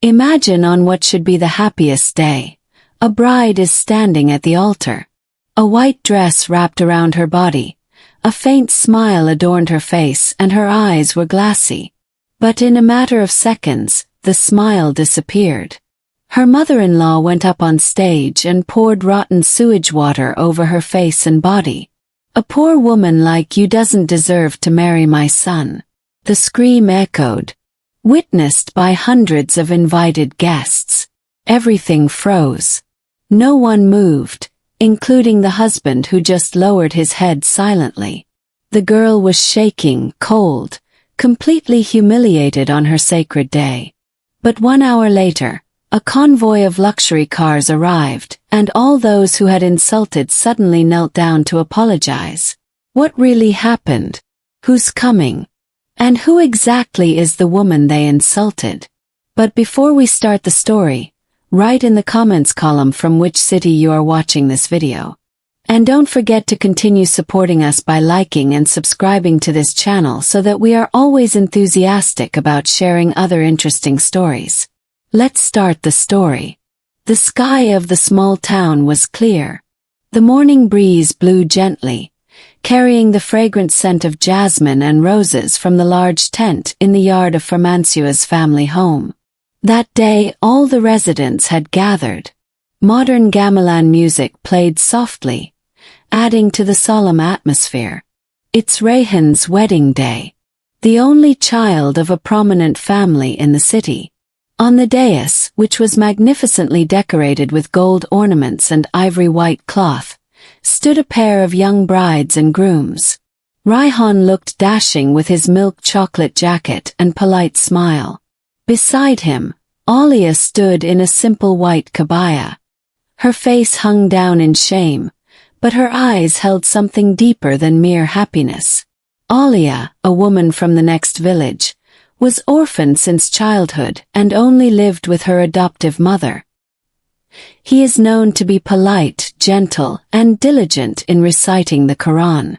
Imagine on what should be the happiest day. A bride is standing at the altar. A white dress wrapped around her body. A faint smile adorned her face and her eyes were glassy. But in a matter of seconds, the smile disappeared. Her mother-in-law went up on stage and poured rotten sewage water over her face and body. "A poor woman like you doesn't deserve to marry my son." The scream echoed, witnessed by hundreds of invited guests. Everything froze. No one moved, including the husband who just lowered his head silently. The girl was shaking, cold, completely humiliated on her sacred day. But 1 hour later, a convoy of luxury cars arrived, and all those who had insulted suddenly knelt down to apologize. What really happened? Who's coming? And who exactly is the woman they insulted? But before we start the story, write in the comments column from which city you are watching this video. And don't forget to continue supporting us by liking and subscribing to this channel so that we are always enthusiastic about sharing other interesting stories. Let's start the story. The sky of the small town was clear. The morning breeze blew gently, carrying the fragrant scent of jasmine and roses from the large tent in the yard of Fermansua's family home. That day all the residents had gathered. Modern gamelan music played softly, adding to the solemn atmosphere. It's Rayhan's wedding day, the only child of a prominent family in the city. On the dais, which was magnificently decorated with gold ornaments and ivory white cloth, stood a pair of young brides and grooms. Rayhan looked dashing with his milk chocolate jacket and polite smile. Beside him, Alia stood in a simple white kabaya. Her face hung down in shame, but her eyes held something deeper than mere happiness. Alia, a woman from the next village, was orphaned since childhood and only lived with her adoptive mother. He is known to be polite, gentle, and diligent in reciting the Quran.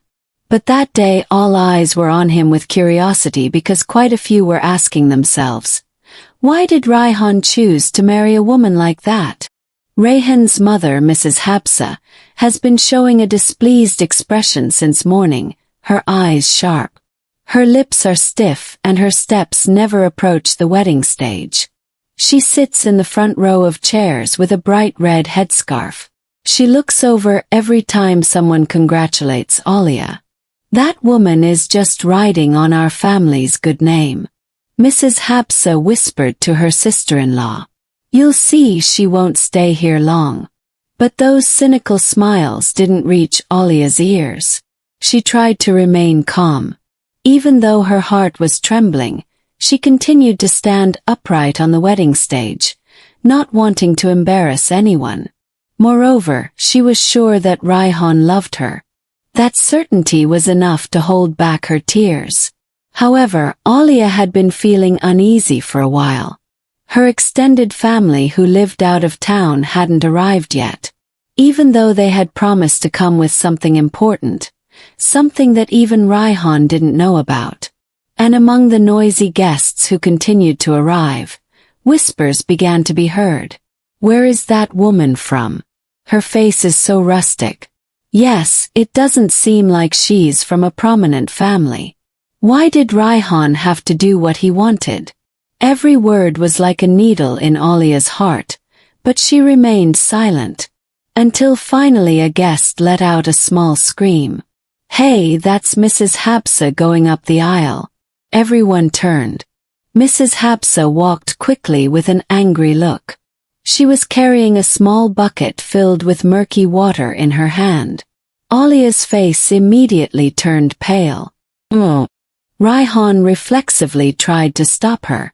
But that day all eyes were on him with curiosity because quite a few were asking themselves, why did Rayhan choose to marry a woman like that? Rayhan's mother, Mrs. Habsa, has been showing a displeased expression since morning, her eyes sharp. Her lips are stiff and her steps never approach the wedding stage. She sits in the front row of chairs with a bright red headscarf. She looks over every time someone congratulates Alia. That woman is just riding on our family's good name. Mrs. Habsa whispered to her sister-in-law. You'll see she won't stay here long. But those cynical smiles didn't reach Alia's ears. She tried to remain calm. Even though her heart was trembling, she continued to stand upright on the wedding stage, not wanting to embarrass anyone. Moreover, she was sure that Rayhan loved her. That certainty was enough to hold back her tears. However, Alia had been feeling uneasy for a while. Her extended family who lived out of town hadn't arrived yet, even though they had promised to come with something important. Something that even Rayhan didn't know about. And among the noisy guests who continued to arrive, whispers began to be heard. Where is that woman from? Her face is so rustic. Yes, it doesn't seem like she's from a prominent family. Why did Rayhan have to do what he wanted? Every word was like a needle in Alia's heart, but she remained silent. Until finally a guest let out a small scream. Hey, that's Mrs. Habsa going up the aisle. Everyone turned. Mrs. Habsa walked quickly with an angry look. She was carrying a small bucket filled with murky water in her hand. Alia's face immediately turned pale. Rayhan reflexively tried to stop her.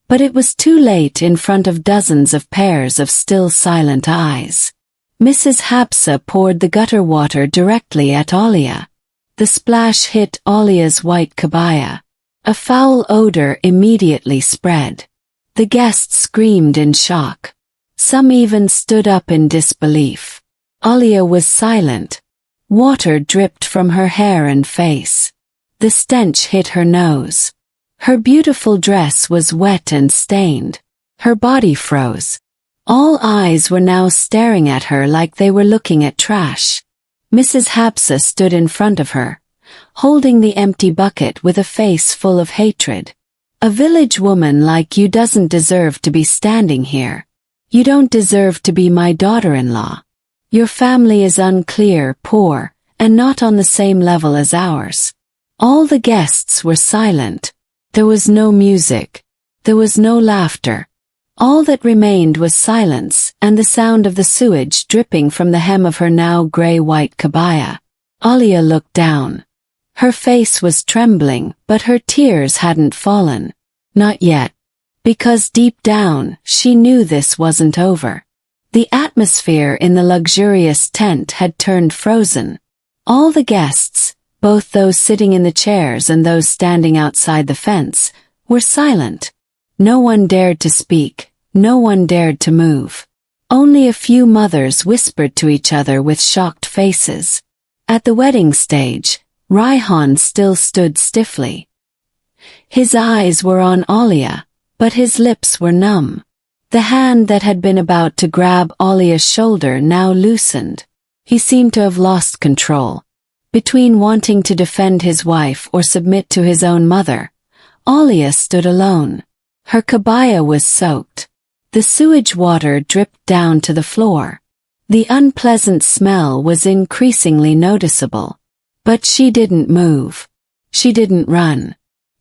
But it was too late in front of dozens of pairs of still silent eyes. Mrs. Habsa poured the gutter water directly at Alia. The splash hit Alia's white kabaya. A foul odor immediately spread. The guests screamed in shock. Some even stood up in disbelief. Alia was silent. Water dripped from her hair and face. The stench hit her nose. Her beautiful dress was wet and stained. Her body froze. All eyes were now staring at her like they were looking at trash. Mrs. Hapsa stood in front of her, holding the empty bucket with a face full of hatred. A village woman like you doesn't deserve to be standing here. You don't deserve to be my daughter-in-law. Your family is unclear, poor, and not on the same level as ours. All the guests were silent. There was no music. There was no laughter. All that remained was silence and the sound of the sewage dripping from the hem of her now gray-white kabaya. Alia looked down. Her face was trembling, but her tears hadn't fallen. Not yet. Because deep down, she knew this wasn't over. The atmosphere in the luxurious tent had turned frozen. All the guests, both those sitting in the chairs and those standing outside the fence, were silent. No one dared to speak, no one dared to move. Only a few mothers whispered to each other with shocked faces. At the wedding stage, Raihan still stood stiffly. His eyes were on Alia, but his lips were numb. The hand that had been about to grab Alia's shoulder now loosened. He seemed to have lost control. Between wanting to defend his wife or submit to his own mother, Alia stood alone. Her kabaya was soaked. The sewage water dripped down to the floor. The unpleasant smell was increasingly noticeable. But she didn't move. She didn't run.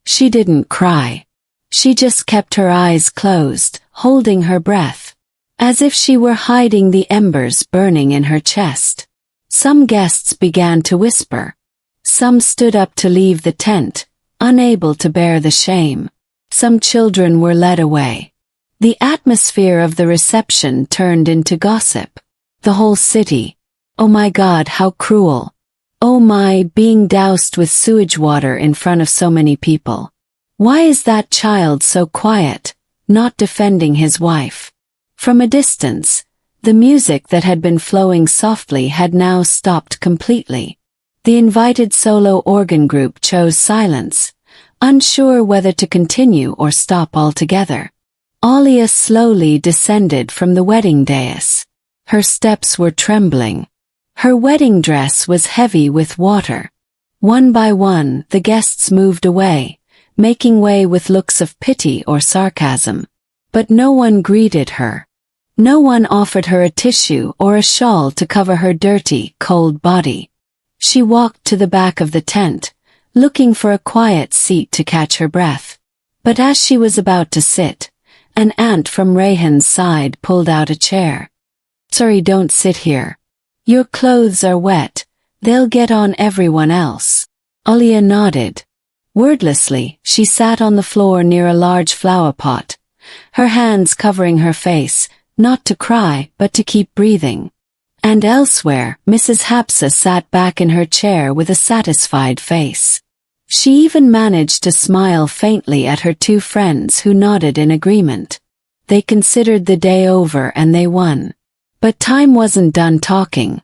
She didn't cry. She just kept her eyes closed, holding her breath, as if she were hiding the embers burning in her chest. Some guests began to whisper. Some stood up to leave the tent, unable to bear the shame. Some children were led away. The atmosphere of the reception turned into gossip. The whole city. Oh my God, how cruel. Oh my, being doused with sewage water in front of so many people. Why is that child so quiet, not defending his wife? From a distance, the music that had been flowing softly had now stopped completely. The invited solo organ group chose silence, unsure whether to continue or stop altogether. Alia slowly descended from the wedding dais. Her steps were trembling. Her wedding dress was heavy with water. One by one, the guests moved away, making way with looks of pity or sarcasm. But no one greeted her. No one offered her a tissue or a shawl to cover her dirty, cold body. She walked to the back of the tent, looking for a quiet seat to catch her breath. But as she was about to sit, an aunt from Rayhan's side pulled out a chair. Sorry, don't sit here. Your clothes are wet, they'll get on everyone else. Alia nodded. Wordlessly, she sat on the floor near a large flower pot, her hands covering her face, not to cry but to keep breathing. And elsewhere, Mrs. Hapsa sat back in her chair with a satisfied face. She even managed to smile faintly at her two friends who nodded in agreement. They considered the day over and they won. But time wasn't done talking.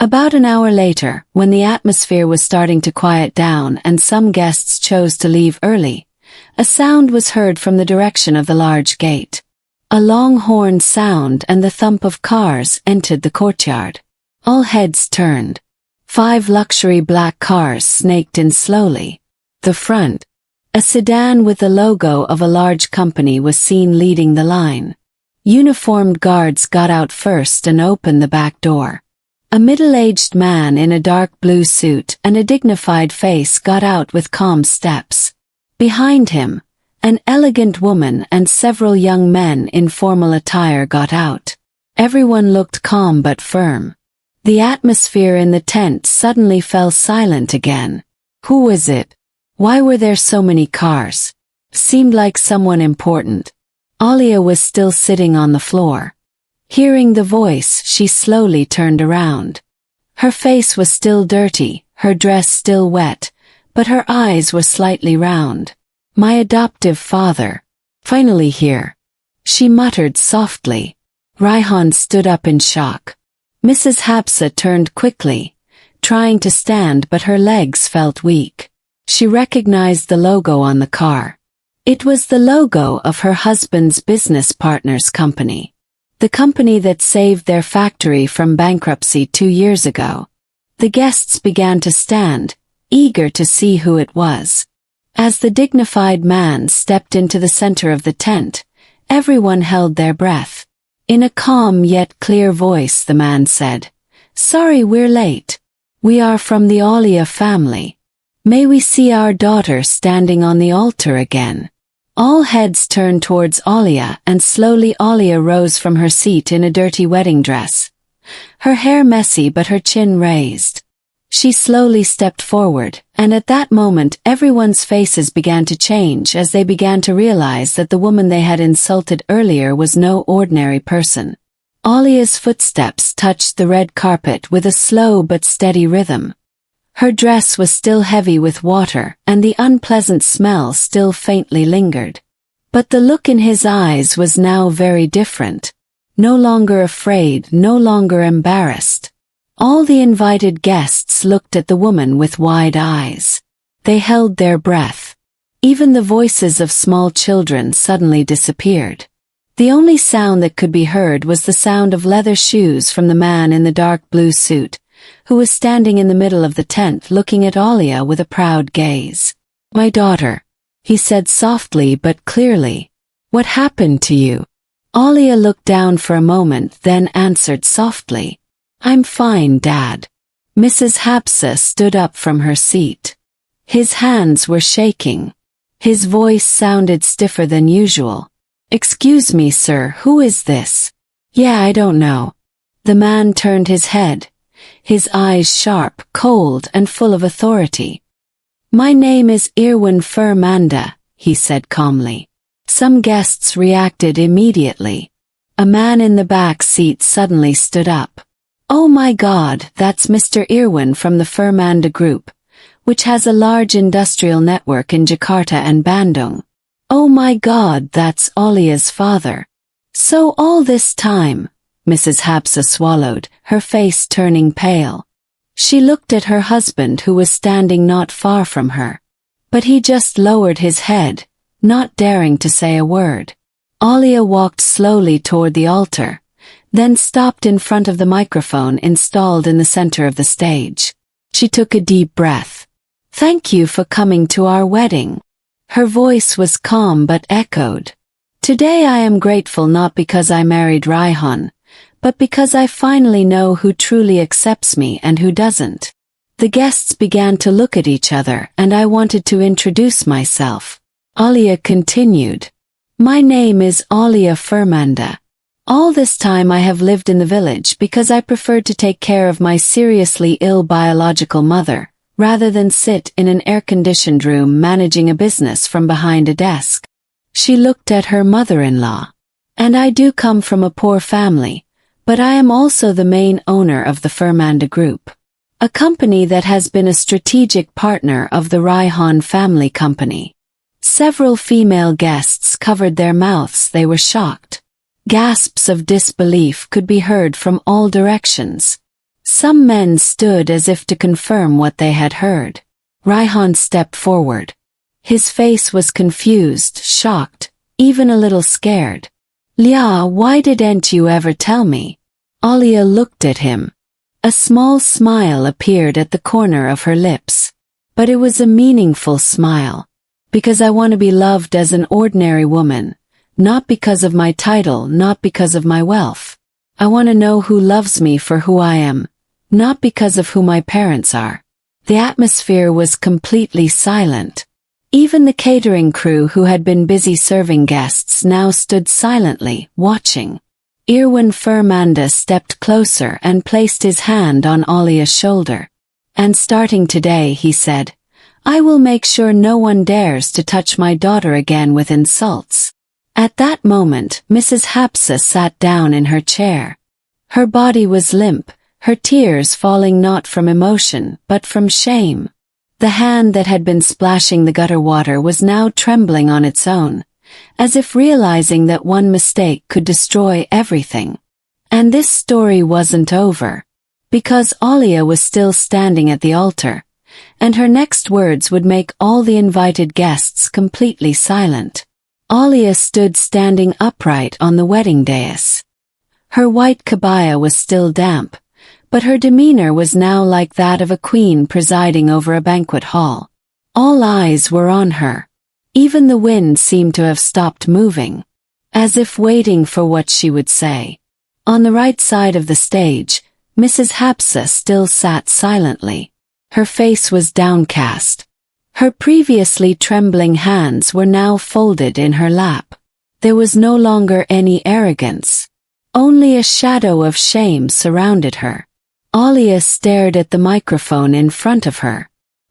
About an hour later, when the atmosphere was starting to quiet down and some guests chose to leave early, a sound was heard from the direction of the large gate. A long horn sound and the thump of cars entered the courtyard. All heads turned. 5 luxury black cars snaked in slowly. The front, a sedan with the logo of a large company, was seen leading the line. Uniformed guards got out first and opened the back door. A middle-aged man in a dark blue suit and a dignified face got out with calm steps. Behind him, an elegant woman and several young men in formal attire got out. Everyone looked calm but firm. The atmosphere in the tent suddenly fell silent again. Who was it? Why were there so many cars? Seemed like someone important. Alia was still sitting on the floor. Hearing the voice, she slowly turned around. Her face was still dirty, her dress still wet, but her eyes were slightly round. My adoptive father. Finally here. She muttered softly. Raihan stood up in shock. Mrs. Hapsa turned quickly, trying to stand, but her legs felt weak. She recognized the logo on the car. It was the logo of her husband's business partner's company. The company that saved their factory from bankruptcy 2 years ago. The guests began to stand, eager to see who it was. As the dignified man stepped into the center of the tent, everyone held their breath. In a calm yet clear voice the man said, "Sorry we're late. We are from the Alia family. May we see our daughter standing on the altar again?" All heads turned towards Alia, and slowly Alia rose from her seat in a dirty wedding dress. Her hair messy but her chin raised. She slowly stepped forward, and at that moment everyone's faces began to change as they began to realize that the woman they had insulted earlier was no ordinary person. Alia's footsteps touched the red carpet with a slow but steady rhythm. Her dress was still heavy with water, and the unpleasant smell still faintly lingered. But the look in his eyes was now very different. No longer afraid, no longer embarrassed. All the invited guests looked at the woman with wide eyes. They held their breath. Even the voices of small children suddenly disappeared. The only sound that could be heard was the sound of leather shoes from the man in the dark blue suit, who was standing in the middle of the tent looking at Alia with a proud gaze. "My daughter," he said softly but clearly. "What happened to you?" Alia looked down for a moment, then answered softly, "I'm fine, Dad." Mrs. Hapsa stood up from her seat. His hands were shaking. His voice sounded stiffer than usual. "Excuse me, sir, who is this?" "Yeah, I don't know." The man turned his head, his eyes sharp, cold, and full of authority. "My name is Irwin Furmanda," he said calmly. Some guests reacted immediately. A man in the back seat suddenly stood up. "Oh my God, that's Mr. Irwin from the Furmanda Group, which has a large industrial network in Jakarta and Bandung. Oh my God, that's Alia's father." "So all this time," Mrs. Hapsa swallowed, her face turning pale. She looked at her husband who was standing not far from her. But he just lowered his head, not daring to say a word. Alia walked slowly toward the altar, then stopped in front of the microphone installed in the center of the stage. She took a deep breath. "Thank you for coming to our wedding." Her voice was calm but echoed. "Today I am grateful not because I married Raihan, but because I finally know who truly accepts me and who doesn't." The guests began to look at each other, and I wanted to introduce myself. Alia continued. "My name is Alia Furmanda. All this time I have lived in the village because I preferred to take care of my seriously ill biological mother, rather than sit in an air-conditioned room managing a business from behind a desk." She looked at her mother-in-law. "And I do come from a poor family, but I am also the main owner of the Furmanda Group, a company that has been a strategic partner of the Raihan family company." Several female guests covered their mouths. They were shocked. Gasps of disbelief could be heard from all directions. Some men stood as if to confirm what they had heard. Raihan stepped forward. His face was confused, shocked, even a little scared. "Lia, why didn't you ever tell me?" Alia looked at him. A small smile appeared at the corner of her lips. But it was a meaningful smile. "Because I want to be loved as an ordinary woman. Not because of my title, not because of my wealth. I want to know who loves me for who I am, not because of who my parents are." The atmosphere was completely silent. Even the catering crew who had been busy serving guests now stood silently, watching. Irwin Furmanda stepped closer and placed his hand on Alia's shoulder. "And starting today," he said, "I will make sure no one dares to touch my daughter again with insults." At that moment, Mrs. Hapsa sat down in her chair. Her body was limp, her tears falling not from emotion, but from shame. The hand that had been splashing the gutter water was now trembling on its own, as if realizing that one mistake could destroy everything. And this story wasn't over. Because Alia was still standing at the altar, and her next words would make all the invited guests completely silent. Alia stood standing upright on the wedding dais. Her white kabaya was still damp, but her demeanor was now like that of a queen presiding over a banquet hall. All eyes were on her. Even the wind seemed to have stopped moving, as if waiting for what she would say. On the right side of the stage, Mrs. Hapsa still sat silently. Her face was downcast. Her previously trembling hands were now folded in her lap. There was no longer any arrogance. Only a shadow of shame surrounded her. Alia stared at the microphone in front of her.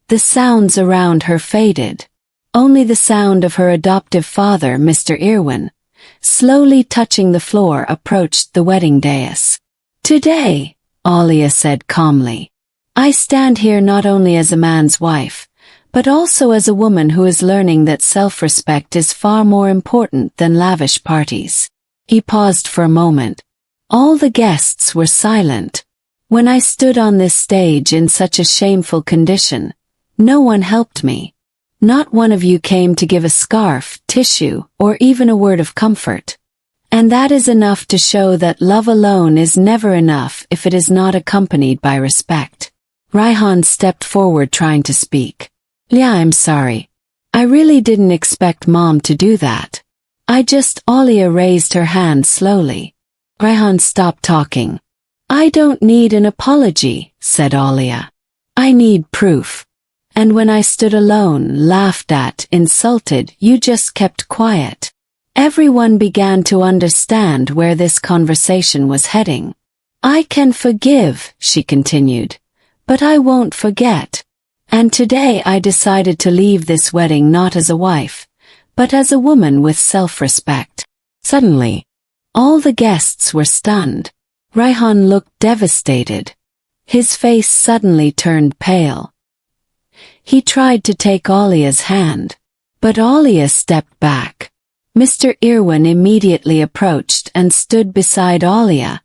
The sounds around her faded. Only the sound of her adoptive father, Mr. Irwin, slowly touching the floor, approached the wedding dais. "Today," Alia said calmly, "I stand here not only as a man's wife, but also as a woman who is learning that self-respect is far more important than lavish parties." He paused for a moment. All the guests were silent. "When I stood on this stage in such a shameful condition, no one helped me. Not one of you came to give a scarf, tissue, or even a word of comfort. And that is enough to show that love alone is never enough if it is not accompanied by respect." Raihan stepped forward trying to speak. "Yeah, I'm sorry. I really didn't expect Mom to do that. Alia raised her hand slowly. Raihan stopped talking. "I don't need an apology," said Alia. "I need proof. And when I stood alone, laughed at, insulted, you just kept quiet." Everyone began to understand where this conversation was heading. "I can forgive," she continued, "but I won't forget. And today I decided to leave this wedding not as a wife, but as a woman with self-respect." Suddenly, all the guests were stunned. Raihan looked devastated. His face suddenly turned pale. He tried to take Alia's hand, but Alia stepped back. Mr. Irwin immediately approached and stood beside Alia,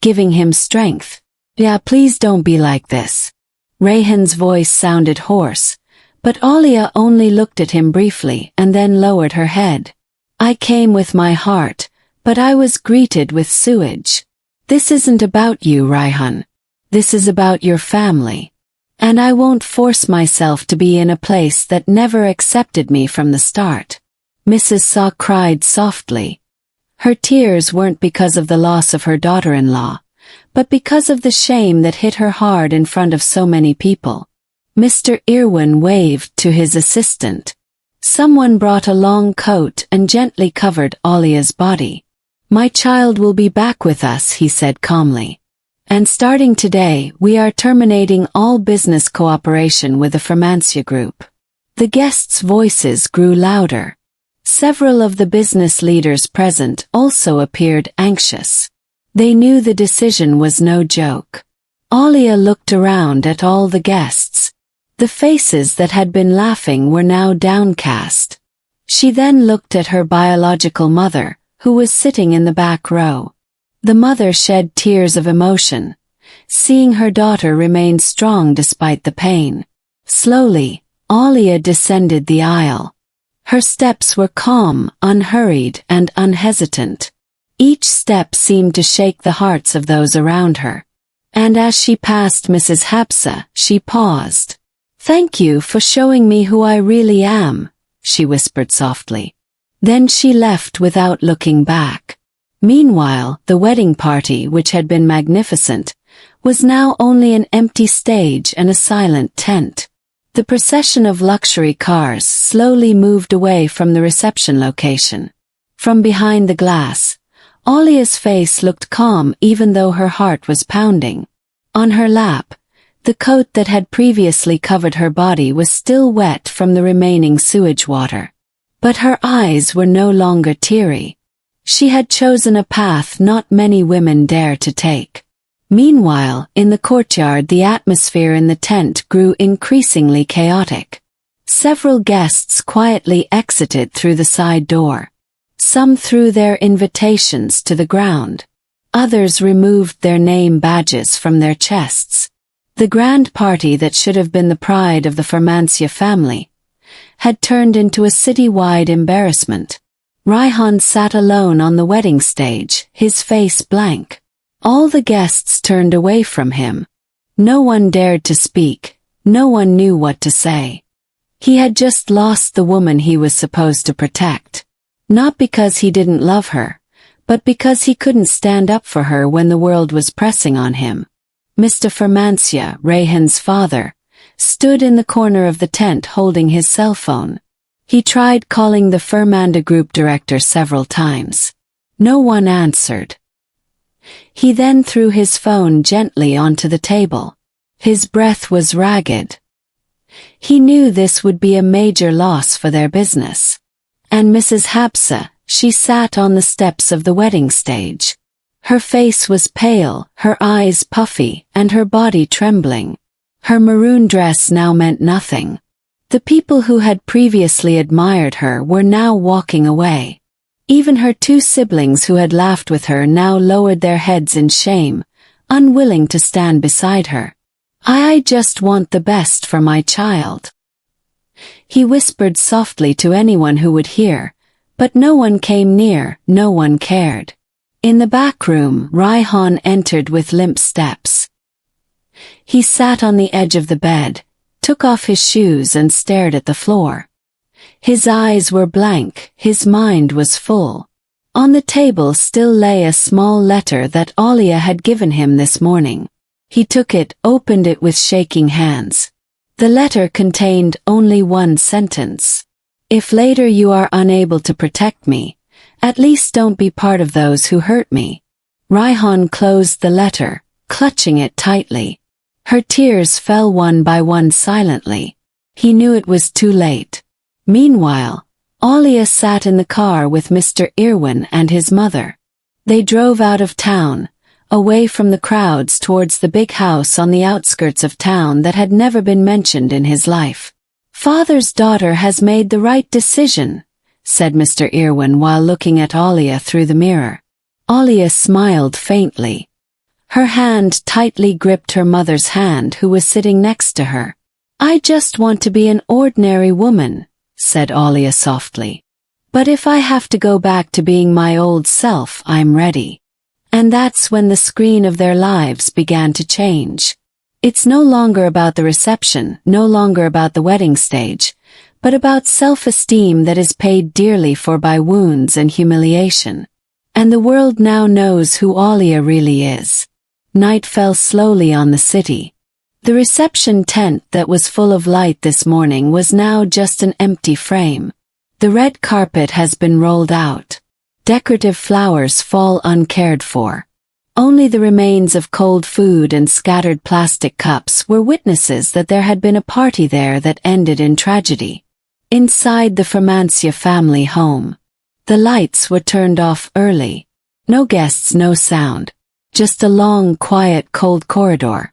giving him strength. "Yeah, please don't be like this." Raihan's voice sounded hoarse, but Alia only looked at him briefly and then lowered her head. "I came with my heart, but I was greeted with sewage. This isn't about you, Raihan. This is about your family. And I won't force myself to be in a place that never accepted me from the start." Mrs. Saw cried softly. Her tears weren't because of the loss of her daughter-in-law, but because of the shame that hit her hard in front of so many people. Mr. Irwin waved to his assistant. Someone brought a long coat and gently covered Alia's body. "My child will be back with us," he said calmly. "And starting today, we are terminating all business cooperation with the Firmancia Group." The guests' voices grew louder. Several of the business leaders present also appeared anxious. They knew the decision was no joke. Alia looked around at all the guests. The faces that had been laughing were now downcast. She then looked at her biological mother, who was sitting in the back row. The mother shed tears of emotion, seeing her daughter remain strong despite the pain. Slowly, Alia descended the aisle. Her steps were calm, unhurried, and unhesitant. Each step seemed to shake the hearts of those around her. And as she passed Mrs. Hapsa, she paused. "Thank you for showing me who I really am," she whispered softly. Then she left without looking back. Meanwhile, the wedding party, which had been magnificent, was now only an empty stage and a silent tent. The procession of luxury cars slowly moved away from the reception location. From behind the glass, Alia's face looked calm even though her heart was pounding. On her lap, the coat that had previously covered her body was still wet from the remaining sewage water. But her eyes were no longer teary. She had chosen a path not many women dare to take. Meanwhile, in the courtyard, the atmosphere in the tent grew increasingly chaotic. Several guests quietly exited through the side door. Some threw their invitations to the ground. Others removed their name badges from their chests. The grand party that should have been the pride of the Firmancia family had turned into a city-wide embarrassment. Raihan sat alone on the wedding stage, his face blank. All the guests turned away from him. No one dared to speak, no one knew what to say. He had just lost the woman he was supposed to protect. Not because he didn't love her, but because he couldn't stand up for her when the world was pressing on him. Mr. Firmancia, Raihan's father, stood in the corner of the tent holding his cell phone. He tried calling the Firmanda Group director several times. No one answered. He then threw his phone gently onto the table. His breath was ragged. He knew this would be a major loss for their business. And Mrs. Hapsa, she sat on the steps of the wedding stage. Her face was pale, her eyes puffy, and her body trembling. Her maroon dress now meant nothing. The people who had previously admired her were now walking away. Even her two siblings who had laughed with her now lowered their heads in shame, unwilling to stand beside her. I just want the best for my child. He whispered softly to anyone who would hear, but no one came near, no one cared. In the back room, Raihan entered with limp steps. He sat on the edge of the bed, took off his shoes and stared at the floor. His eyes were blank, his mind was full. On the table still lay a small letter that Alia had given him this morning. He took it, opened it with shaking hands. The letter contained only one sentence. If later you are unable to protect me, at least don't be part of those who hurt me. Raihan closed the letter, clutching it tightly. Her tears fell one by one silently. He knew it was too late. Meanwhile, Alia sat in the car with Mr. Irwin and his mother. They drove out of town, away from the crowds towards the big house on the outskirts of town that had never been mentioned in his life. Father's daughter has made the right decision, said Mr. Irwin while looking at Alia through the mirror. Alia smiled faintly. Her hand tightly gripped her mother's hand who was sitting next to her. I just want to be an ordinary woman, said Alia softly. But if I have to go back to being my old self, I'm ready. And that's when the screen of their lives began to change. It's no longer about the reception, no longer about the wedding stage, but about self-esteem that is paid dearly for by wounds and humiliation. And the world now knows who Alia really is. Night fell slowly on the city. The reception tent that was full of light this morning was now just an empty frame. The red carpet has been rolled out. Decorative flowers fall uncared for. Only the remains of cold food and scattered plastic cups were witnesses that there had been a party there that ended in tragedy. Inside the Firmancia family home, the lights were turned off early. No guests, no sound. Just a long, quiet, cold corridor.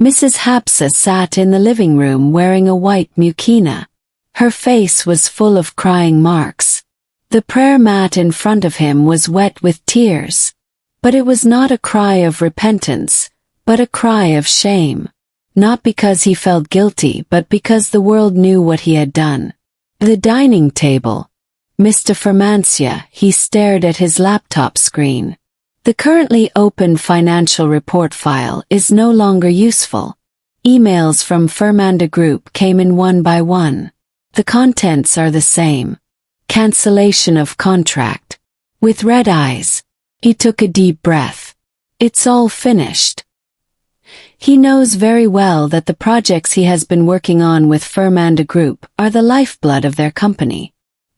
Mrs. Hapsa sat in the living room wearing a white mukina. Her face was full of crying marks. The prayer mat in front of him was wet with tears. But it was not a cry of repentance, but a cry of shame. Not because he felt guilty, but because the world knew what he had done. The dining table. Mr. Firmancia, he stared at his laptop screen. The currently open financial report file is no longer useful. Emails from Firmanda Group came in one by one. The contents are the same. Cancellation of contract. With red eyes, he took a deep breath. It's all finished. He knows very well that the projects he has been working on with Firmanda Group are the lifeblood of their company.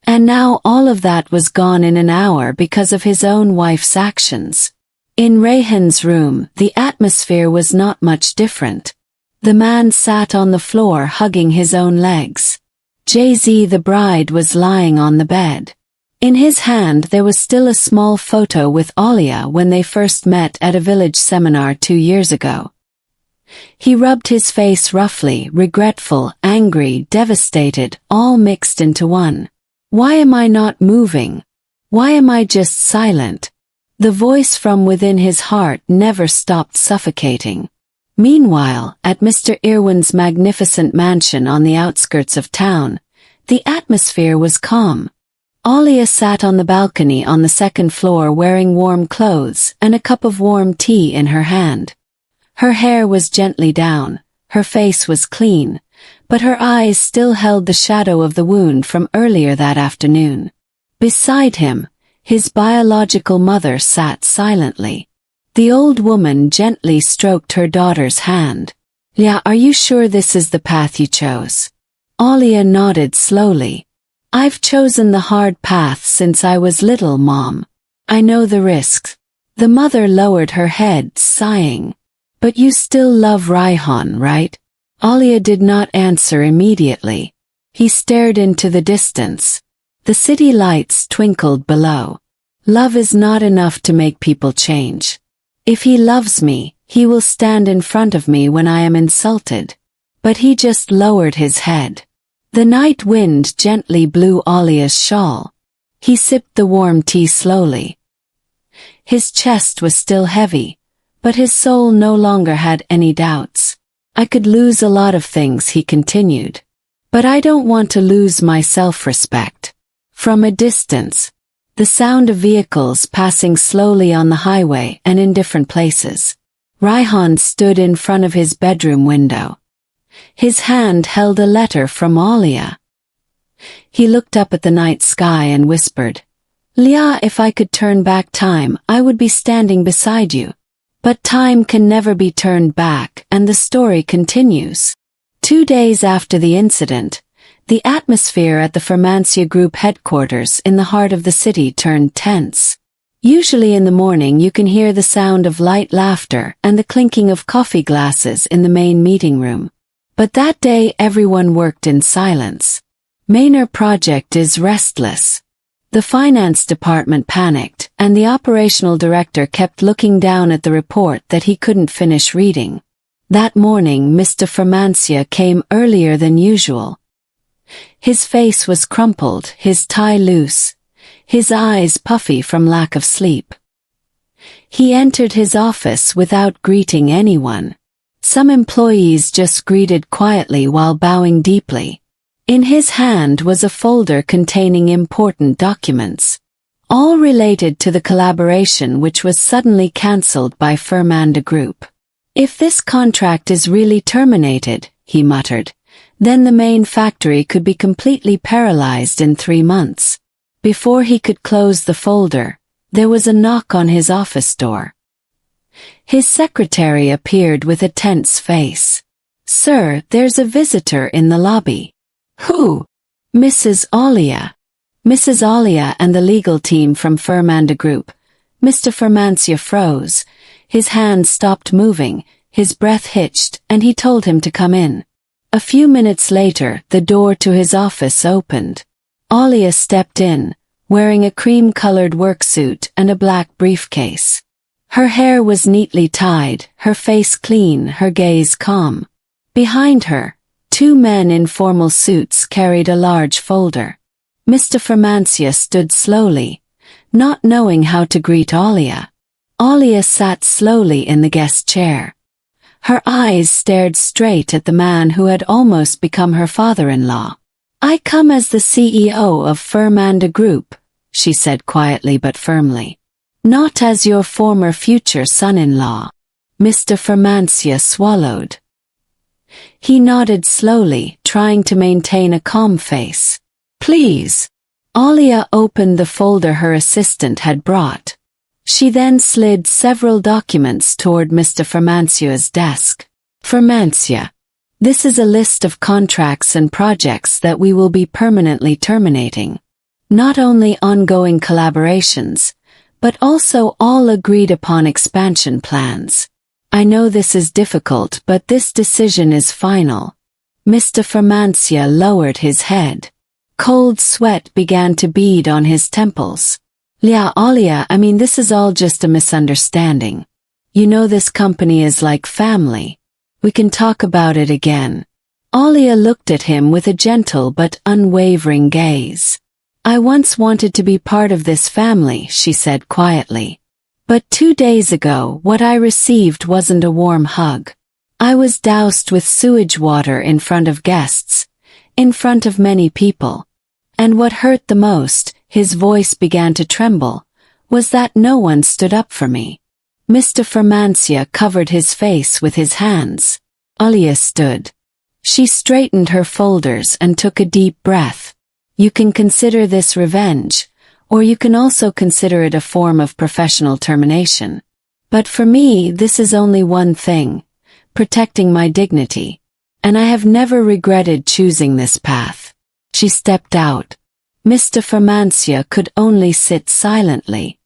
And now all of that was gone in an hour because of his own wife's actions. In Raihan's room, the atmosphere was not much different. The man sat on the floor hugging his own legs. Jay-Z, the bride, was lying on the bed. In his hand there was still a small photo with Alia when they first met at a village seminar 2 years ago. He rubbed his face roughly, regretful, angry, devastated, all mixed into one. Why am I not moving? Why am I just silent? The voice from within his heart never stopped suffocating. Meanwhile, at Mr. Irwin's magnificent mansion on the outskirts of town, the atmosphere was calm. Alia sat on the balcony on the second floor wearing warm clothes and a cup of warm tea in her hand. Her hair was gently down, her face was clean, but her eyes still held the shadow of the wound from earlier that afternoon. Beside him, his biological mother sat silently. The old woman gently stroked her daughter's hand. "Yeah, are you sure this is the path you chose?" Alia nodded slowly. "I've chosen the hard path since I was little, Mom. I know the risks." The mother lowered her head, sighing. "But you still love Raihan, right?" Alia did not answer immediately. He stared into the distance. The city lights twinkled below. Love is not enough to make people change. If he loves me, he will stand in front of me when I am insulted. But he just lowered his head. The night wind gently blew Alia's shawl. He sipped the warm tea slowly. His chest was still heavy, but his soul no longer had any doubts. "I could lose a lot of things," he continued. "But I don't want to lose my self-respect." From a distance, the sound of vehicles passing slowly on the highway and in different places. Raihan stood in front of his bedroom window. His hand held a letter from Alia. He looked up at the night sky and whispered, "Lia, if I could turn back time, I would be standing beside you. But time can never be turned back, and the story continues." 2 days after the incident, the atmosphere at the Firmancia Group headquarters in the heart of the city turned tense. Usually in the morning you can hear the sound of light laughter and the clinking of coffee glasses in the main meeting room. But that day everyone worked in silence. Manor Project is restless. The finance department panicked, and the operational director kept looking down at the report that he couldn't finish reading. That morning Mr. Firmancia came earlier than usual. His face was crumpled, his tie loose, his eyes puffy from lack of sleep. He entered his office without greeting anyone. Some employees just greeted quietly while bowing deeply. In his hand was a folder containing important documents, all related to the collaboration which was suddenly cancelled by Firmanda Group. "If this contract is really terminated," he muttered, "then the main factory could be completely paralyzed in 3 months. Before he could close the folder, there was a knock on his office door. His secretary appeared with a tense face. "Sir, there's a visitor in the lobby." "Who?" "Mrs. Alia." Mrs. Alia and the legal team from Firmanda Group. Mr. Firmancia froze. His hands stopped moving, his breath hitched, and he told him to come in. A few minutes later, the door to his office opened. Alia stepped in, wearing a cream-colored worksuit and a black briefcase. Her hair was neatly tied, her face clean, her gaze calm. Behind her, 2 men in formal suits carried a large folder. Mr. Firmancia stood slowly, not knowing how to greet Alia. Alia sat slowly in the guest chair. Her eyes stared straight at the man who had almost become her father-in-law. "I come as the CEO of Firmanda Group," she said quietly but firmly. "Not as your former future son-in-law." Mr. Firmancia swallowed. He nodded slowly, trying to maintain a calm face. "Please." Alia opened the folder her assistant had brought. She then slid several documents toward Mr. Firmancia's desk. "Firmancia, this is a list of contracts and projects that we will be permanently terminating. Not only ongoing collaborations, but also all agreed-upon expansion plans. I know this is difficult, but this decision is final." Mr. Firmancia lowered his head. Cold sweat began to bead on his temples. Alia, I mean, this is all just a misunderstanding. You know, this company is like family. We can talk about it again." Alia looked at him with a gentle but unwavering gaze. "I once wanted to be part of this family," she said quietly. "But 2 days ago what I received wasn't a warm hug. I was doused with sewage water in front of guests, in front of many people. And what hurt the most, his voice began to tremble, was that no one stood up for me. Mr. Fermancia covered his face with his hands. Alia stood. She straightened her folders and took a deep breath. You can consider this revenge, or you can also consider it a form of professional termination. But for me, this is only one thing: protecting my dignity. And I have never regretted choosing this path. She stepped out. Mr. Fermancia could only sit silently.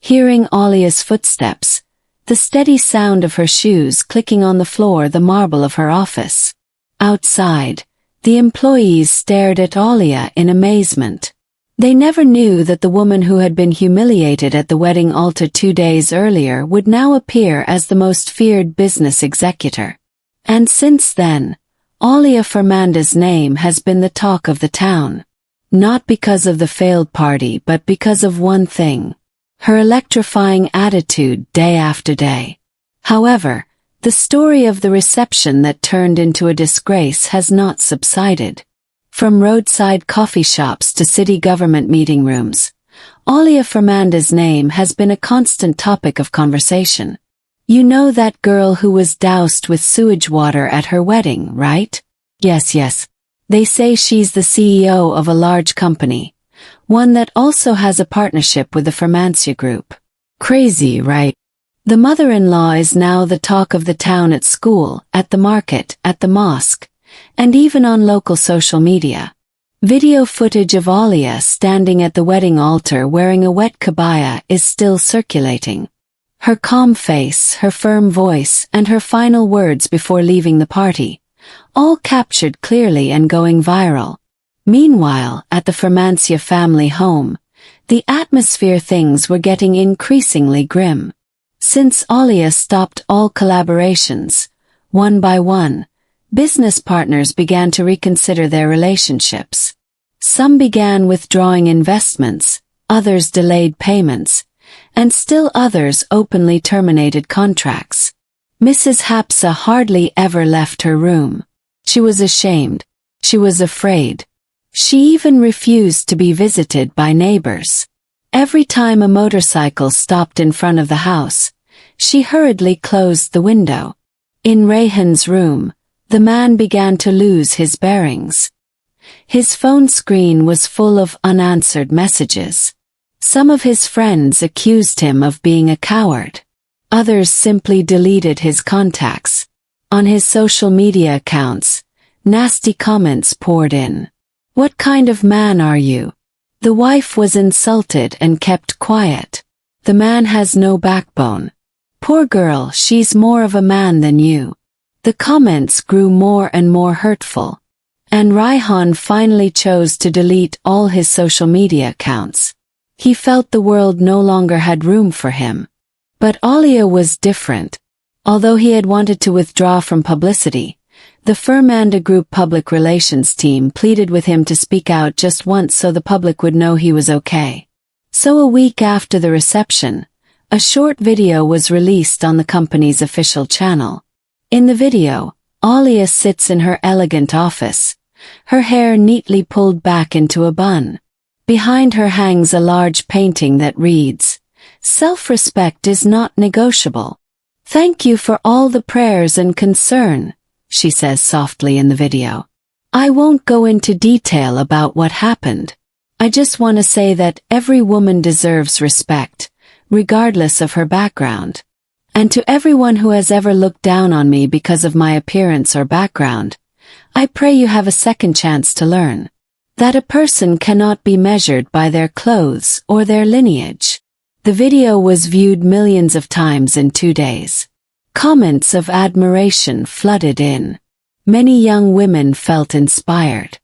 Hearing Alia's footsteps, the steady sound of her shoes clicking on the floor, the marble of her office. Outside, the employees stared at Alia in amazement. They never knew that the woman who had been humiliated at the wedding altar 2 days earlier would now appear as the most feared business executor. And since then, Alia Fermanda's name has been the talk of the town. Not because of the failed party, but because of one thing: her electrifying attitude day after day. However, the story of the reception that turned into a disgrace has not subsided. From roadside coffee shops to city government meeting rooms, Alia Fermanda's name has been a constant topic of conversation. You know that girl who was doused with sewage water at her wedding, right? Yes. They say she's the CEO of a large company, one that also has a partnership with the Fermancia Group. Crazy, right? The mother-in-law is now the talk of the town, at school, at the market, at the mosque, and even on local social media. Video footage of Alia standing at the wedding altar wearing a wet kabaya is still circulating. Her calm face, her firm voice, and her final words before leaving the party, all captured clearly and going viral. Meanwhile, at the Fermancia family home, the atmosphere, things were getting increasingly grim. Since Alia stopped all collaborations, one by one, business partners began to reconsider their relationships. Some began withdrawing investments, others delayed payments, and still others openly terminated contracts. Mrs. Hapsa hardly ever left her room. She was ashamed. She was afraid. She even refused to be visited by neighbors. Every time a motorcycle stopped in front of the house, she hurriedly closed the window. In Rayhan's room, the man began to lose his bearings. His phone screen was full of unanswered messages. Some of his friends accused him of being a coward. Others simply deleted his contacts. On his social media accounts, nasty comments poured in. "What kind of man are you?" The wife was insulted and kept quiet. "The man has no backbone. Poor girl, she's more of a man than you." The comments grew more and more hurtful. And Rayhan finally chose to delete all his social media accounts. He felt the world no longer had room for him. But Alia was different. Although he had wanted to withdraw from publicity, the Fermanda Group public relations team pleaded with him to speak out just once so the public would know he was okay. So a week after the reception, a short video was released on the company's official channel. In the video, Alia sits in her elegant office, her hair neatly pulled back into a bun. Behind her hangs a large painting that reads, "Self-respect is not negotiable. Thank you for all the prayers and concern," she says softly in the video. "I won't go into detail about what happened. I just want to say that every woman deserves respect, regardless of her background. And to everyone who has ever looked down on me because of my appearance or background, I pray you have a second chance to learn that a person cannot be measured by their clothes or their lineage." The video was viewed millions of times in 2 days. Comments of admiration flooded in. Many young women felt inspired.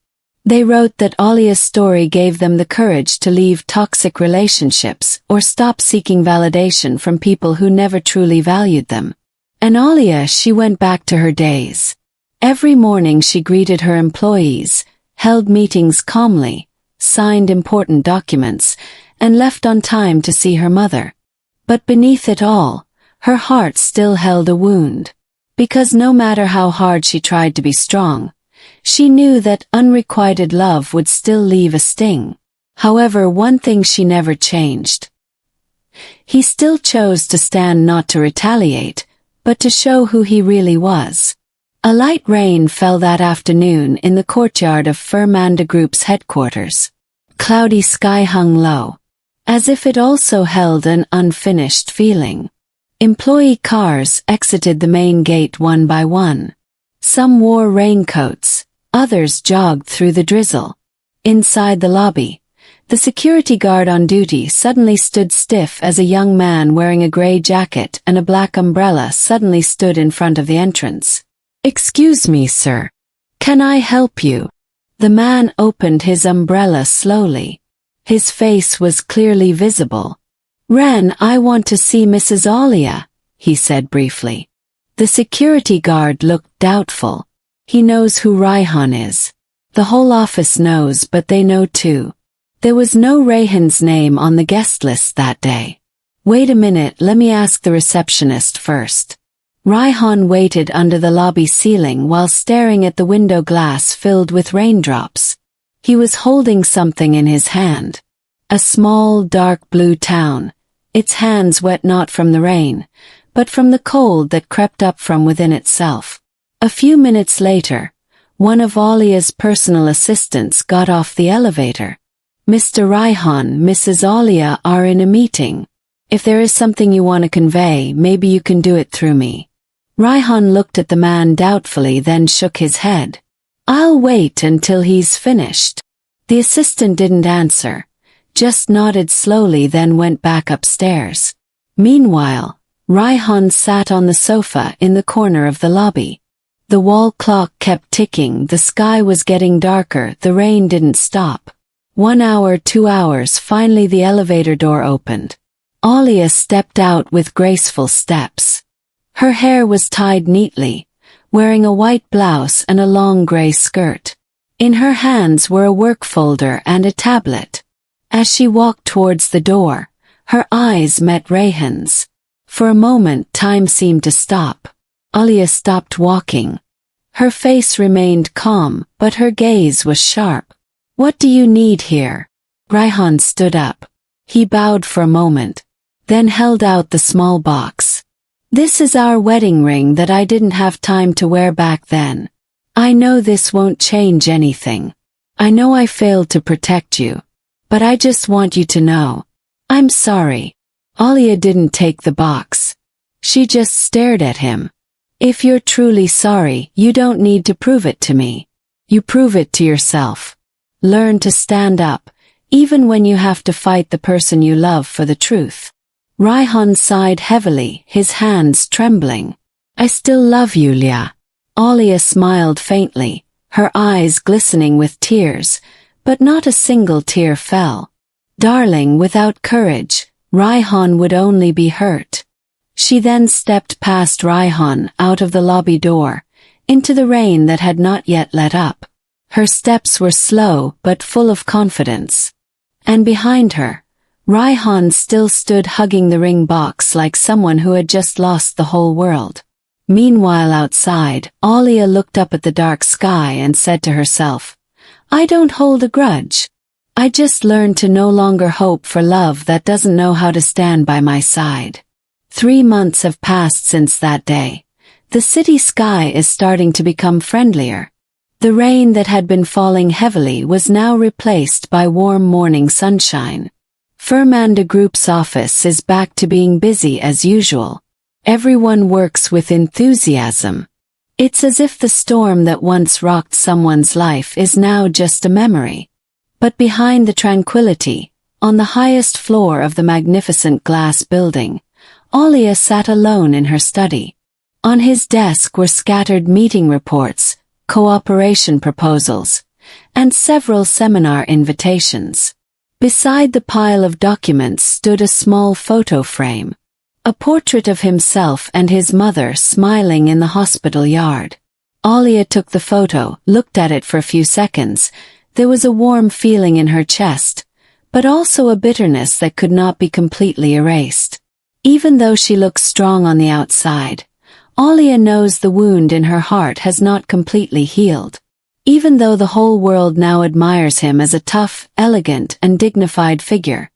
They wrote that Alia's story gave them the courage to leave toxic relationships or stop seeking validation from people who never truly valued them. And Alia, she went back to her days. Every morning she greeted her employees, held meetings calmly, signed important documents, and left on time to see her mother. But beneath it all, her heart still held a wound. because no matter how hard she tried to be strong, she knew that unrequited love would still leave a sting. However, one thing she never changed. He still chose to stand, not to retaliate, but to show who he really was. A light rain fell that afternoon in the courtyard of Firmanda Group's headquarters. Cloudy sky hung low, as if it also held an unfinished feeling. Employee cars exited the main gate one by one. Some wore raincoats, others jogged through the drizzle. Inside the lobby, the security guard on duty suddenly stood stiff as a young man wearing a gray jacket and a black umbrella suddenly stood in front of the entrance. "Excuse me, sir. Can I help you?" The man opened his umbrella slowly. His face was clearly visible. "Ren, I want to see Mrs. Alia," he said briefly. The security guard looked doubtful. He knows who Raihan is. The whole office knows, but they know too. There was no Raihan's name on the guest list that day. "Wait a minute, let me ask the receptionist first." Raihan waited under the lobby ceiling while staring at the window glass filled with raindrops. He was holding something in his hand. A small, dark blue town, its hands wet not from the rain, but from the cold that crept up from within itself. A few minutes later, one of Alia's personal assistants got off the elevator. "Mr. Raihan, Mrs. Alia are in a meeting. If there is something you want to convey, maybe you can do it through me." Raihan looked at the man doubtfully, then shook his head. "I'll wait until he's finished." The assistant didn't answer, just nodded slowly, then went back upstairs. Meanwhile, Raihan sat on the sofa in the corner of the lobby. The wall clock kept ticking, the sky was getting darker, the rain didn't stop. 1 hour, 2 hours, finally the elevator door opened. Alia stepped out with graceful steps. Her hair was tied neatly, wearing a white blouse and a long gray skirt. In her hands were a work folder and a tablet. As she walked towards the door, her eyes met Raihan's. For a moment time seemed to stop. Alia stopped walking. Her face remained calm, but her gaze was sharp. "What do you need here?" Raihan stood up. He bowed for a moment, then held out the small box. "This is our wedding ring that I didn't have time to wear back then. I know this won't change anything. I know I failed to protect you. But I just want you to know. I'm sorry." Alia didn't take the box. She just stared at him. "If you're truly sorry, you don't need to prove it to me. You prove it to yourself. Learn to stand up, even when you have to fight the person you love for the truth." Raihan sighed heavily, his hands trembling. "I still love you, Lia." Alia smiled faintly, her eyes glistening with tears, but not a single tear fell. "Darling, without courage, Raihan would only be hurt." She then stepped past Raihan out of the lobby door, into the rain that had not yet let up. Her steps were slow but full of confidence. And behind her, Raihan still stood hugging the ring box like someone who had just lost the whole world. Meanwhile outside, Alia looked up at the dark sky and said to herself, "I don't hold a grudge. I just learned to no longer hope for love that doesn't know how to stand by my side." 3 months have passed since that day. The city sky is starting to become friendlier. The rain that had been falling heavily was now replaced by warm morning sunshine. Firmanda Group's office is back to being busy as usual. Everyone works with enthusiasm. It's as if the storm that once rocked someone's life is now just a memory. But behind the tranquility, on the highest floor of the magnificent glass building, Alia sat alone in her study. On his desk were scattered meeting reports, cooperation proposals, and several seminar invitations. Beside the pile of documents stood a small photo frame, a portrait of himself and his mother smiling in the hospital yard. Alia took the photo, looked at it for a few seconds. There was a warm feeling in her chest, but also a bitterness that could not be completely erased. Even though she looked strong on the outside, Alia knows the wound in her heart has not completely healed. Even though the whole world now admires him as a tough, elegant, and dignified figure,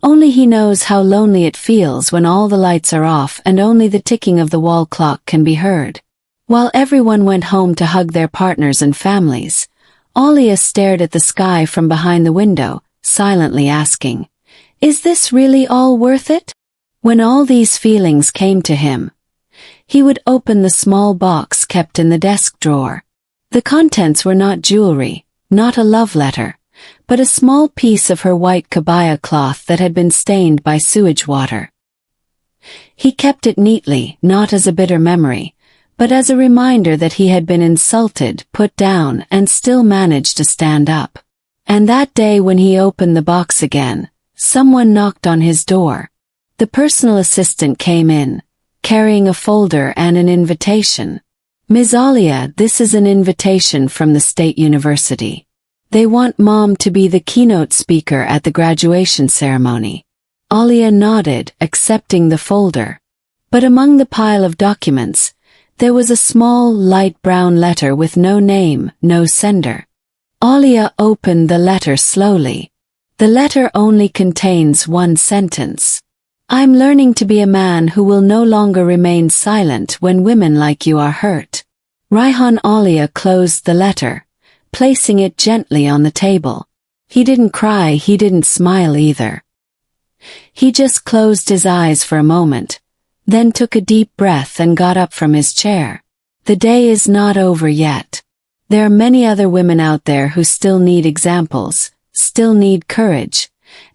only he knows how lonely it feels when all the lights are off and only the ticking of the wall clock can be heard. While everyone went home to hug their partners and families, Alia stared at the sky from behind the window, silently asking, "Is this really all worth it?" When all these feelings came to him, he would open the small box kept in the desk drawer. The contents were not jewelry, not a love letter, but a small piece of her white kabaya cloth that had been stained by sewage water. He kept it neatly, not as a bitter memory, but as a reminder that he had been insulted, put down, and still managed to stand up. And that day when he opened the box again, someone knocked on his door. The personal assistant came in, carrying a folder and an invitation. "Ms. Alia, this is an invitation from the State University. They want Mom to be the keynote speaker at the graduation ceremony." Alia nodded, accepting the folder. But among the pile of documents, there was a small, light brown letter with no name, no sender. Alia opened the letter slowly. The letter only contains one sentence. "I'm learning to be a man who will no longer remain silent when women like you are hurt." Raihan Alia closed the letter, placing it gently on the table. He didn't cry, he didn't smile either. He just closed his eyes for a moment, then took a deep breath and got up from his chair. The day is not over yet. There are many other women out there who still need examples, still need courage,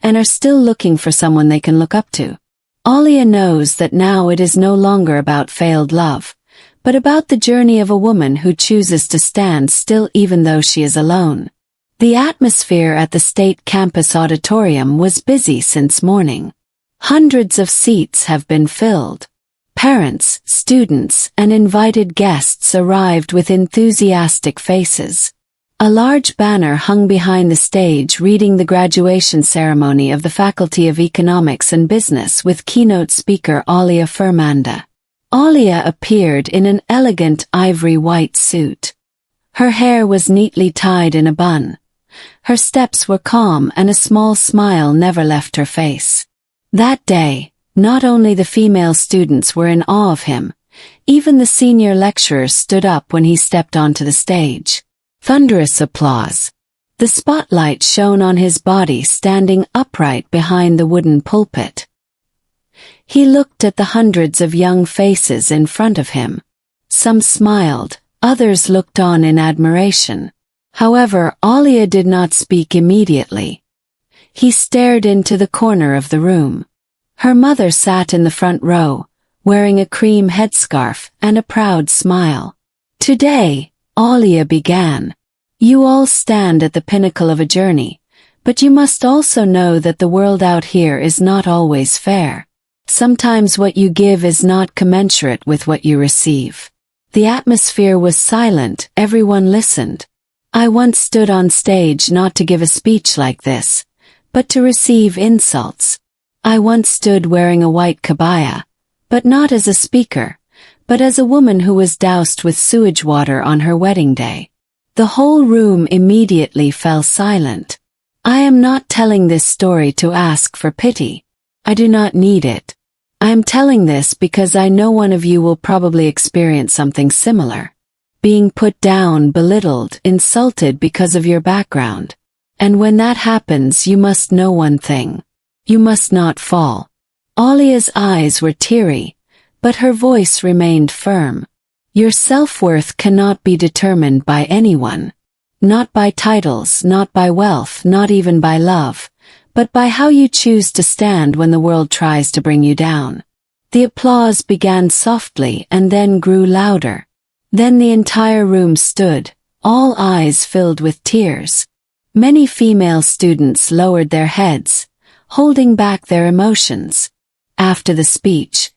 and are still looking for someone they can look up to. Alia knows that now it is no longer about failed love, but about the journey of a woman who chooses to stand still even though she is alone. The atmosphere at the state campus auditorium was busy since morning. Hundreds of seats have been filled. Parents, students, and invited guests arrived with enthusiastic faces. A large banner hung behind the stage reading the graduation ceremony of the Faculty of Economics and Business with keynote speaker Alia Furmanda. Alia appeared in an elegant ivory white suit. Her hair was neatly tied in a bun. Her steps were calm and a small smile never left her face. That day, not only the female students were in awe of him, even the senior lecturers stood up when he stepped onto the stage. Thunderous applause. The spotlight shone on his body standing upright behind the wooden pulpit. He looked at the hundreds of young faces in front of him. Some smiled, others looked on in admiration. However, Alia did not speak immediately. He stared into the corner of the room. Her mother sat in the front row, wearing a cream headscarf and a proud smile. "Today," Alia began, "you all stand at the pinnacle of a journey, but you must also know that the world out here is not always fair. Sometimes what you give is not commensurate with what you receive." The atmosphere was silent, everyone listened. "I once stood on stage not to give a speech like this, but to receive insults. I once stood wearing a white kabaya, but not as a speaker, but as a woman who was doused with sewage water on her wedding day." The whole room immediately fell silent. I am not telling this story to ask for pity. I do not need it. I am telling this because I know one of you will probably experience something similar. Being put down, belittled, insulted because of your background. And when that happens, you must know one thing. You must not fall. Alia's eyes were teary, but her voice remained firm. Your self-worth cannot be determined by anyone. Not by titles, not by wealth, not even by love, but by how you choose to stand when the world tries to bring you down. The applause began softly and then grew louder. Then the entire room stood, all eyes filled with tears. Many female students lowered their heads, holding back their emotions. After the speech,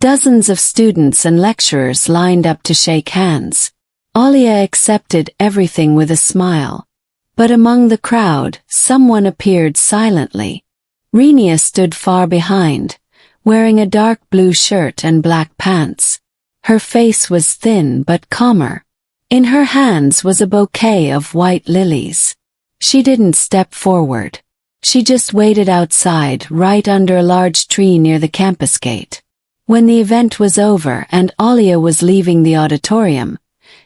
dozens of students and lecturers lined up to shake hands. Alia accepted everything with a smile. But among the crowd, someone appeared silently. Renia stood far behind, wearing a dark blue shirt and black pants. Her face was thin but calmer. In her hands was a bouquet of white lilies. She didn't step forward. She just waited outside, right under a large tree near the campus gate. When the event was over and Alia was leaving the auditorium,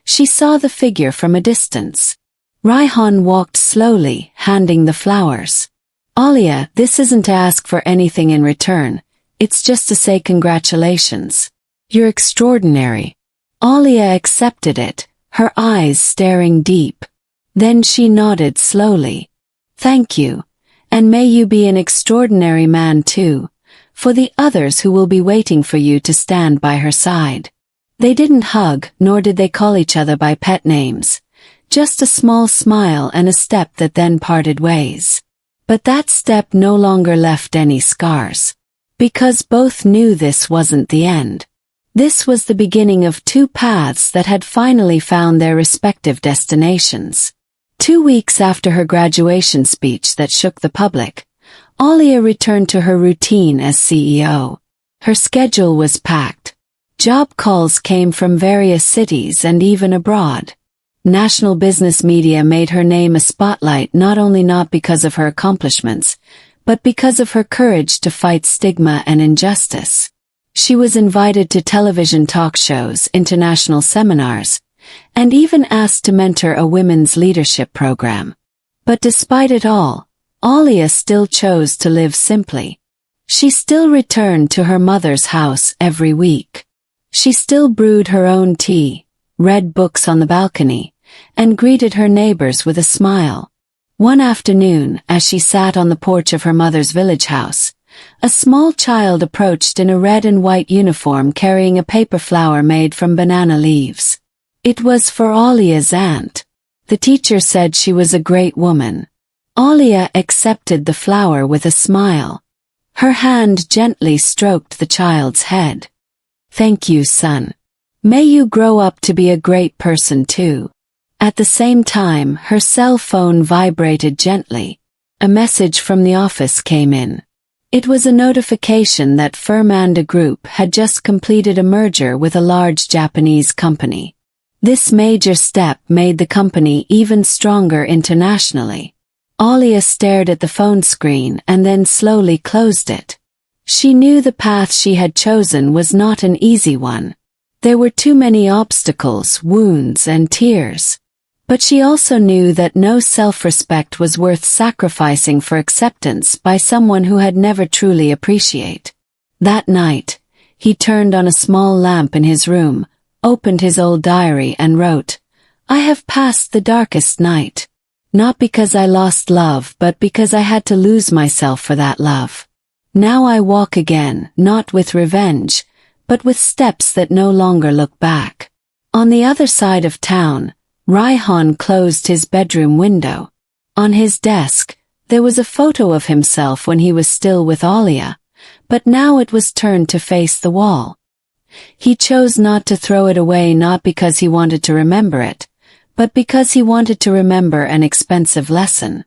she saw the figure from a distance. Raihan walked slowly, handing the flowers. Alia, this isn't to ask for anything in return, it's just to say congratulations. You're extraordinary. Alia accepted it, her eyes staring deep. Then she nodded slowly. Thank you, and may you be an extraordinary man too, for the others who will be waiting for you to stand by her side. They didn't hug, nor did they call each other by pet names. Just a small smile and a step that then parted ways. But that step no longer left any scars. Because both knew this wasn't the end. This was the beginning of two paths that had finally found their respective destinations. 2 weeks after her graduation speech that shook the public, Alia returned to her routine as CEO. Her schedule was packed. Job calls came from various cities and even abroad. National business media made her name a spotlight not because of her accomplishments, but because of her courage to fight stigma and injustice. She was invited to television talk shows, international seminars, and even asked to mentor a women's leadership program. But despite it all, Alia still chose to live simply. She still returned to her mother's house every week. She still brewed her own tea, read books on the balcony, and greeted her neighbors with a smile. One afternoon, as she sat on the porch of her mother's village house, a small child approached in a red and white uniform carrying a paper flower made from banana leaves. It was for Alia's aunt. The teacher said she was a great woman. Alia accepted the flower with a smile. Her hand gently stroked the child's head. Thank you, son. May you grow up to be a great person too. At the same time, her cell phone vibrated gently. A message from the office came in. It was a notification that Firmanda Group had just completed a merger with a large Japanese company. This major step made the company even stronger internationally. Alia stared at the phone screen and then slowly closed it. She knew the path she had chosen was not an easy one. There were too many obstacles, wounds, and tears. But she also knew that no self-respect was worth sacrificing for acceptance by someone who had never truly appreciated. That night, he turned on a small lamp in his room, opened his old diary and wrote, I have passed the darkest night. Not because I lost love but because I had to lose myself for that love. Now I walk again, not with revenge, but with steps that no longer look back. On the other side of town, Raihan closed his bedroom window. On his desk, there was a photo of himself when he was still with Alia, but now it was turned to face the wall. He chose not to throw it away, not because he wanted to remember it, but because he wanted to remember an expensive lesson.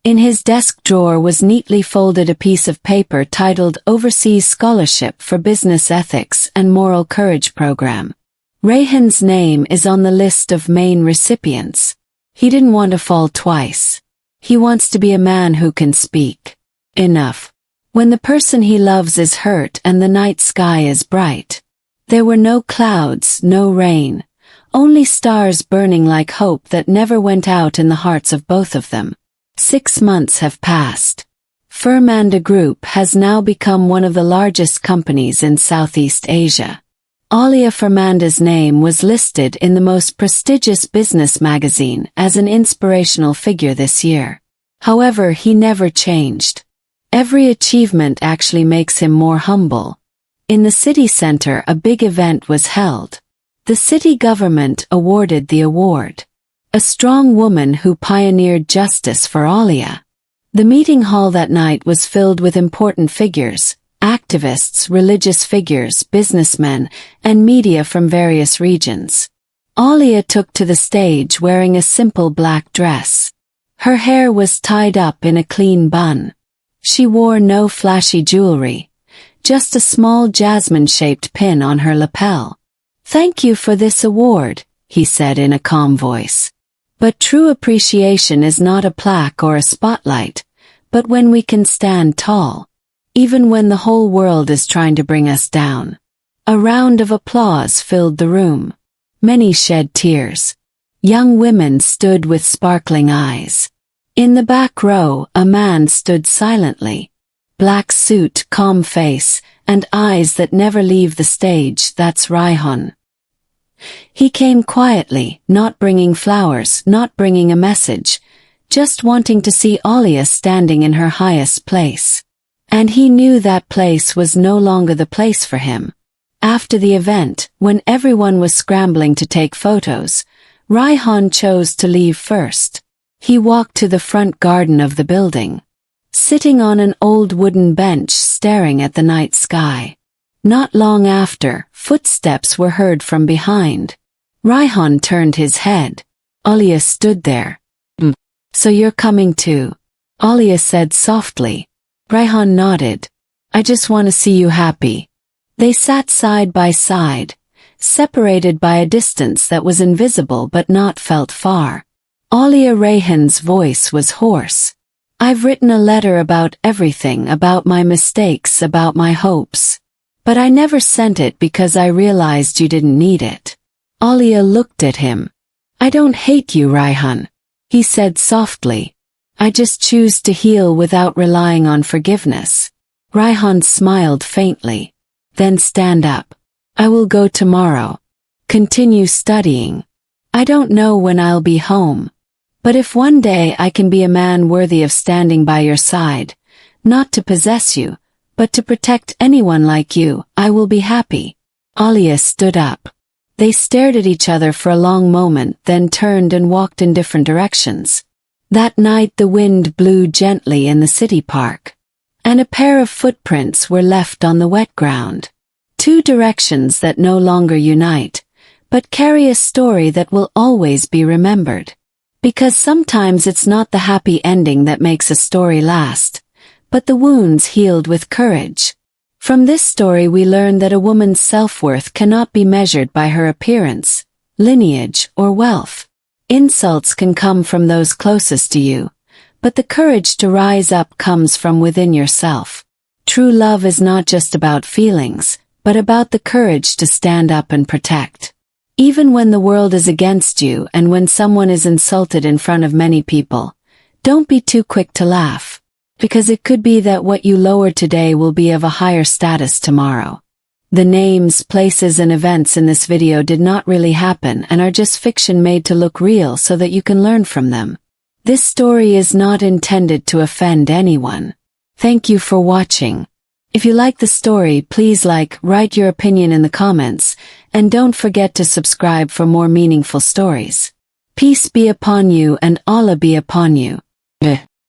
In his desk drawer was neatly folded a piece of paper titled Overseas Scholarship for Business Ethics and Moral Courage Program. Raihan's name is on the list of main recipients. He didn't want to fall twice. He wants to be a man who can speak. Enough. When the person he loves is hurt and the night sky is bright. There were no clouds, no rain, only stars burning like hope that never went out in the hearts of both of them. 6 months have passed. Firmanda Group has now become one of the largest companies in Southeast Asia. Alia Firmanda's name was listed in the most prestigious business magazine as an inspirational figure this year. However, he never changed. Every achievement actually makes him more humble. In the city center, a big event was held. The city government awarded the award. A strong woman who pioneered justice for Alia. The meeting hall that night was filled with important figures, activists, religious figures, businessmen, and media from various regions. Alia took to the stage wearing a simple black dress. Her hair was tied up in a clean bun. She wore no flashy jewelry, just a small jasmine-shaped pin on her lapel. "Thank you for this award," he said in a calm voice. "But true appreciation is not a plaque or a spotlight, but when we can stand tall, even when the whole world is trying to bring us down." A round of applause filled the room. Many shed tears. Young women stood with sparkling eyes. In the back row, a man stood silently. Black suit, calm face, and eyes that never leave the stage. That's Raihan. He came quietly, not bringing flowers, not bringing a message, just wanting to see Alia standing in her highest place. And he knew that place was no longer the place for him. After the event, when everyone was scrambling to take photos, Raihan chose to leave first. He walked to the front garden of the building, sitting on an old wooden bench staring at the night sky. Not long after, footsteps were heard from behind. Raihan turned his head. Alia stood there. "So you're coming too?" Alia said softly. Raihan nodded. "I just want to see you happy." They sat side by side, separated by a distance that was invisible but not felt far. Alia Raihan's voice was hoarse. "I've written a letter about everything, about my mistakes, about my hopes. But I never sent it because I realized you didn't need it." Alia looked at him. "I don't hate you, Raihan," he said softly. "I just choose to heal without relying on forgiveness." Raihan smiled faintly. "Then stand up. I will go tomorrow. Continue studying. I don't know when I'll be home. But if one day I can be a man worthy of standing by your side, not to possess you, but to protect anyone like you, I will be happy." Alia stood up. They stared at each other for a long moment, then turned and walked in different directions. That night the wind blew gently in the city park, and a pair of footprints were left on the wet ground. Two directions that no longer unite, but carry a story that will always be remembered. Because sometimes it's not the happy ending that makes a story last, but the wounds healed with courage. From this story we learn that a woman's self-worth cannot be measured by her appearance, lineage, or wealth. Insults can come from those closest to you, but the courage to rise up comes from within yourself. True love is not just about feelings, but about the courage to stand up and protect. Even when the world is against you and when someone is insulted in front of many people, don't be too quick to laugh, because it could be that what you lower today will be of a higher status tomorrow. The names, places, and events in this video did not really happen and are just fiction made to look real so that you can learn from them. This story is not intended to offend anyone. Thank you for watching. If you like the story, please write your opinion in the comments, and don't forget to subscribe for more meaningful stories. Peace be upon you and Allah be upon you.